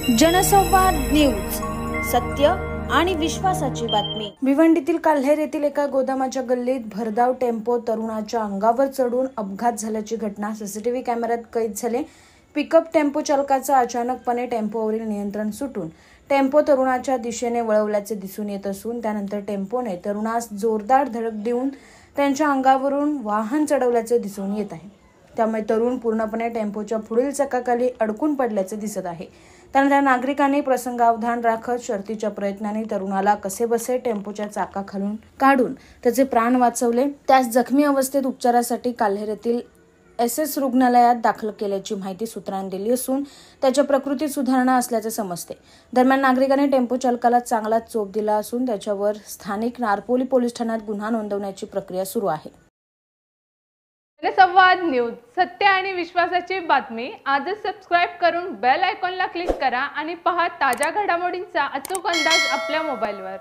जनसंवाद न्यूज, सत्य आणि विश्वासाची बातमी। भिवंडीतील काल्हेर येथील एका गोदामाच्या गल्लीत भरधाव टेम्पो तरुणाच्या अंगावर चढून अपघात झाल्याची घटना सीसीटीव्ही कॅमेऱ्यात कैद झाली। पिकअप टेम्पो चालकाचा अचानकपणे टेम्पोवरील नियंत्रण सुटून टेम्पो तरुणाच्या दिशेने वळवल्याचे दिसून येत असून त्यानंतर टेम्पोने तरुणास जोरदार धडक देऊन त्यांच्या अंगावरून वाहन चढवल्याचे दिसून येत आहे। त्यामुळे तरुण पूर्णपणे टेम्पोच्या पुढील चाकाखाली अडकून पडल्याचे दिसत आहे। त्यानंतर नागरिकांनी प्रसंगावधान राखत शर्थीच्या प्रयत्नाने तरुणाला कसेबसे टेम्पोच्या चाकाखालून काढून त्याचे प्राण वाचवले। त्यास जखमी अवस्थेत उपचारासाठी काल्हेर येथील SS रुग्णालयात दाखल केल्याची माहिती सूत्रांनी दिली असून त्याच्या प्रकृतीत सुधारणा असल्याचे समजते। दरम्यान नागरिकांनी टेम्पो चालकाला चांगला चोप दिला असून त्याच्यावर स्थानिक नारपोली पोलीस ठाण्यात गुन्हा नोंदवण्याची प्रक्रिया सुरू आहे। जनसंवाद न्यूज, सत्य आणि विश्वासाची बातमी। आजच सबस्क्राइब करून बेल आयकॉनला क्लिक करा आणि पहा ताज्या घडामोडींचा अचूक अंदाज आपल्या मोबाईलवर।